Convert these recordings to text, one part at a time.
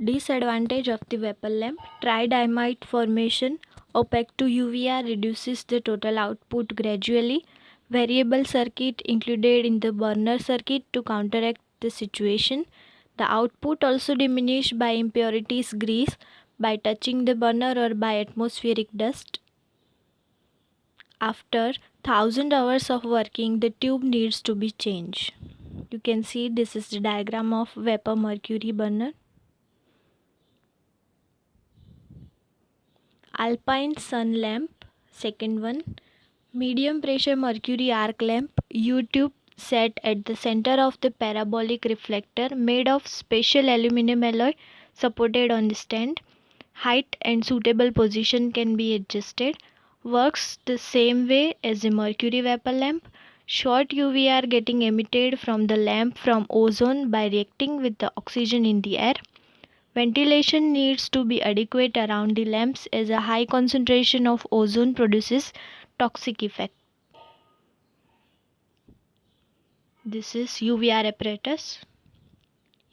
Disadvantage of the vapor lamp: tridimite formation. Opaque to UVR reduces the total output gradually. Variable circuit included in the burner circuit to counteract the situation. The output also diminished by impurities, grease, by touching the burner or by atmospheric dust. After 1000 hours of working, the tube needs to be changed. You can see this is the diagram of vapor mercury burner. Alpine sun lamp, second one. Medium pressure mercury arc lamp, U tube set at the center of the parabolic reflector, made of special aluminum alloy supported on the stand. Height and suitable position can be adjusted. Works the same way as a mercury vapor lamp. Short UV are getting emitted from the lamp from ozone by reacting with the oxygen in the air. Ventilation needs to be adequate around the lamps as a high concentration of ozone produces toxic effect. This is UVR apparatus,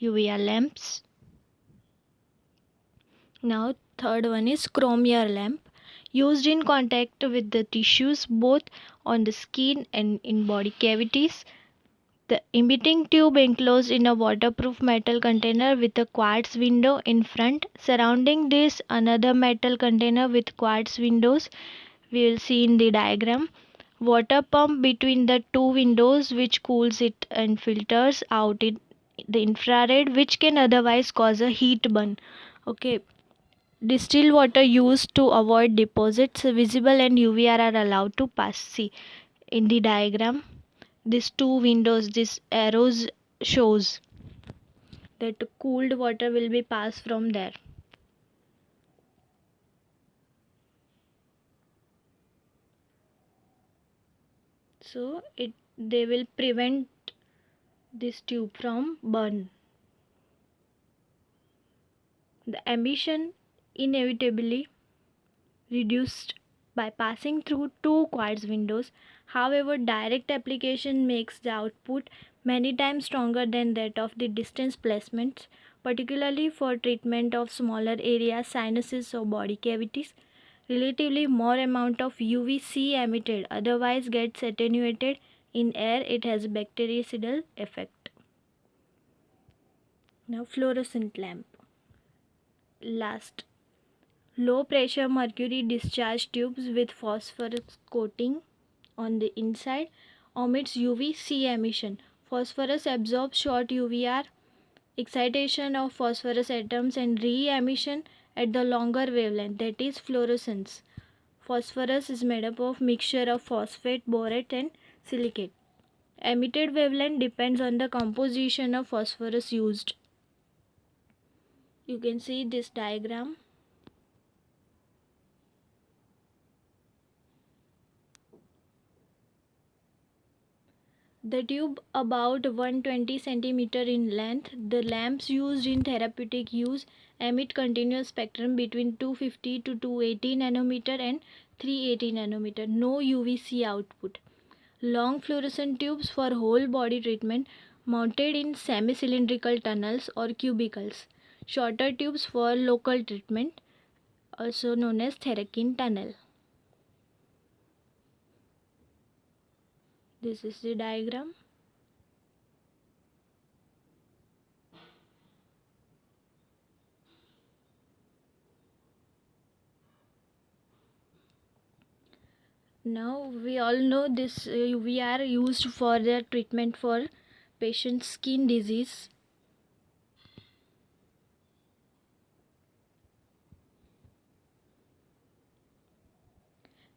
UVR lamps. Now third one is chromier lamp, used in contact with the tissues both on the skin and in body cavities. The emitting tube enclosed in a waterproof metal container with a quartz window in front. Surrounding this, another metal container with quartz windows. We will see in the diagram. Water pump between the two windows which cools it and filters out the infrared which can otherwise cause a heat burn. Okay. Distilled water used to avoid deposits visible and UVR are allowed to pass. See in the diagram, these two windows, this arrows shows that cooled water will be passed from there. So they will prevent this tube from burn. The emission inevitably reduced by passing through two quartz windows. However, direct application makes the output many times stronger than that of the distance placements, particularly for treatment of smaller areas, sinuses or body cavities. Relatively more amount of UVC emitted otherwise gets attenuated in air. It has a bactericidal effect. Now fluorescent lamp. Last, low pressure mercury discharge tubes with phosphorus coating on the inside omits UVC emission. Phosphorus absorbs short UVR, excitation of phosphorus atoms and re-emission at the longer wavelength, that is fluorescence. Phosphorus is made up of mixture of phosphate, borate and silicate. Emitted wavelength depends on the composition of phosphorus used. You can see this diagram. The tube about 120 cm in length. The lamps used in therapeutic use emit continuous spectrum between 250 to 280 nanometer and 380 nanometer. No UVC output. Long fluorescent tubes for whole body treatment mounted in semi-cylindrical tunnels or cubicles. Shorter tubes for local treatment, also known as Theracane tunnel. This is the diagram. Now we all know this UVR used for the treatment for patient's skin disease.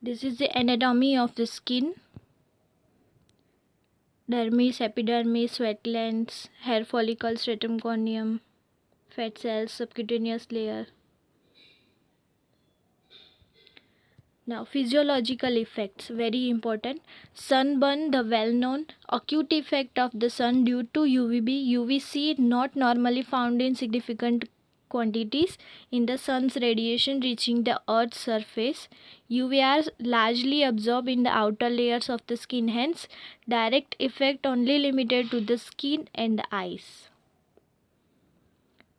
This is the anatomy of the skin. Dermis, epidermis, sweat glands, hair follicles, stratum corneum, fat cells, subcutaneous layer. Now physiological effects, very important. Sunburn, the well-known acute effect of the sun due to UVB, UVC not normally found in significant quantities in the sun's radiation reaching the earth's surface. UVR largely absorbed in the outer layers of the skin, hence direct effect only limited to the skin and the eyes.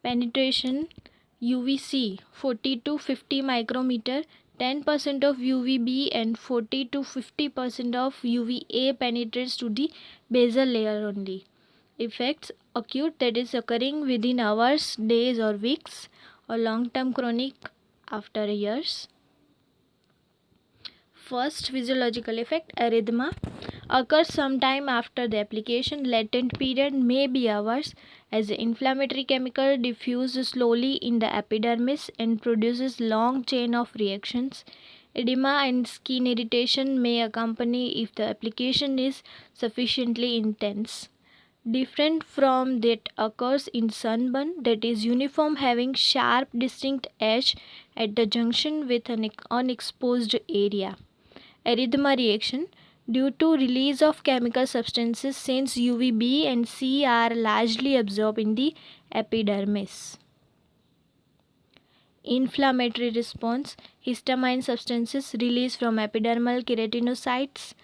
Penetration UVC 40 to 50 micrometer, 10% of UVB and 40 to 50% of UVA penetrates to the basal layer only. Effects acute, that is occurring within hours, days or weeks, or long term chronic after years. First physiological effect, erythema occurs sometime after the application. Latent period may be hours, as the inflammatory chemical diffuses slowly in the epidermis and produces long chain of reactions. Edema and skin irritation may accompany if the application is sufficiently intense. Different from that occurs in sunburn, that is uniform, having sharp distinct edge at the junction with an unexposed area. Erythema reaction due to release of chemical substances, since UVB and C are largely absorbed in the epidermis. Inflammatory response, histamine substances released from epidermal keratinocytes,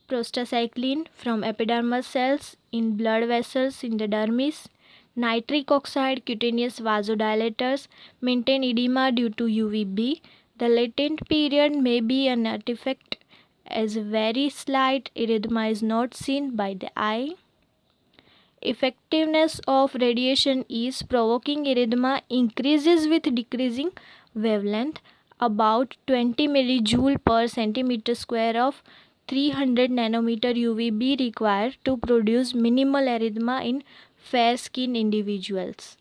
prostacyclin from epidermal cells in blood vessels in the dermis, nitric oxide cutaneous vasodilators maintain edema due to UVB. The latent period may be an artifact, as very slight erythema is not seen by the eye. Effectiveness of radiation is provoking erythema increases with decreasing wavelength. About 20 millijoule per centimeter square of 300 nanometer UVB required to produce minimal erythema in fair skinned individuals.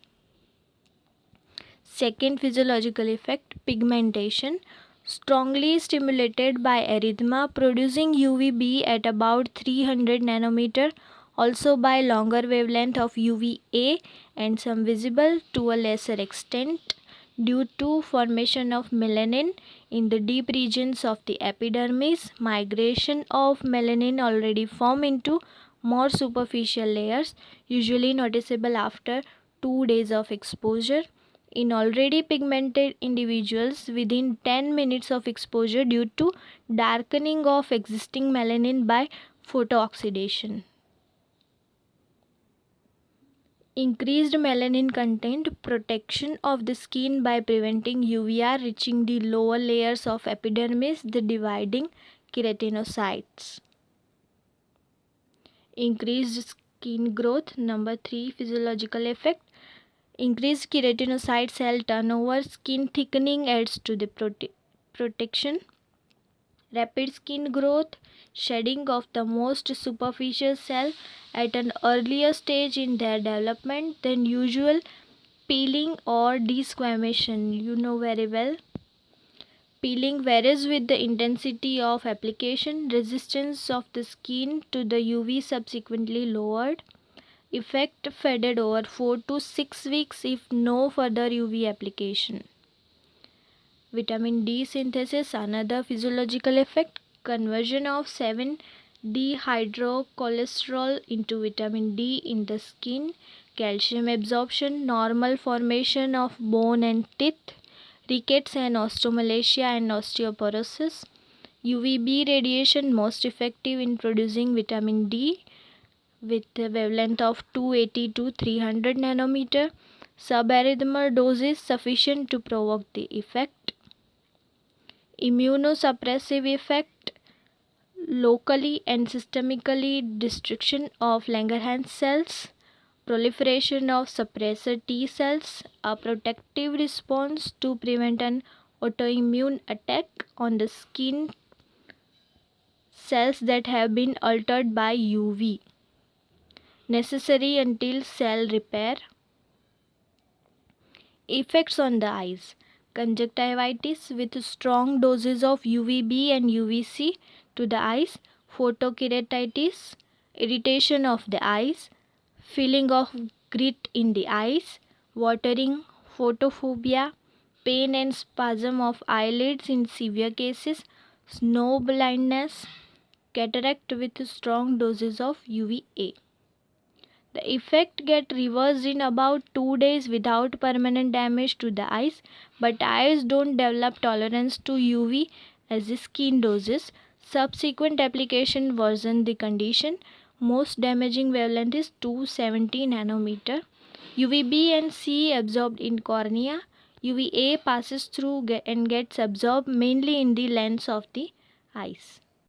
Second physiological effect, pigmentation, strongly stimulated by erythema producing UVB at about 300 nanometer, also by longer wavelength of UVA, and some visible to a lesser extent due to formation of melanin in the deep regions of the epidermis. Migration of melanin already formed into more superficial layers, usually noticeable after 2 days of exposure. In already pigmented individuals, within 10 minutes of exposure due to darkening of existing melanin by photooxidation. Increased melanin content, protection of the skin by preventing UVR reaching the lower layers of epidermis, the dividing keratinocytes. Increased skin growth. Number 3 physiological effect, increased keratinocyte cell turnover, skin thickening adds to the protection. Rapid skin growth, shedding of the most superficial cell at an earlier stage in their development than usual. Peeling or desquamation, you know very well. Peeling varies with the intensity of application. Resistance of the skin to the UV subsequently lowered. Effect faded over 4 to 6 weeks if no further UV application. Vitamin D synthesis, another physiological effect, conversion of 7-dehydrocholesterol into vitamin D in the skin, calcium absorption, normal formation of bone and teeth, rickets and osteomalacia and osteoporosis. UVB radiation most effective in producing vitamin D with a wavelength of 280 to 300 nanometer. Suberythmal doses sufficient to provoke the effect. Immunosuppressive effect, locally and systemically destruction of Langerhans cells, proliferation of suppressor T cells, a protective response to prevent an autoimmune attack on the skin cells that have been altered by UV, necessary until cell repair. Effects on the eyes, conjunctivitis with strong doses of UVB and UVC to the eyes, photokeratitis, irritation of the eyes, feeling of grit in the eyes, watering, photophobia, pain and spasm of eyelids in severe cases, snow blindness, cataract with strong doses of UVA. The effect get reversed in about 2 days without permanent damage to the eyes, but eyes don't develop tolerance to UV as the skin doses. Subsequent application worsen the condition. Most damaging wavelength is 270 nanometer. UVB and C absorbed in cornea. UVA passes through and gets absorbed mainly in the lens of the eyes.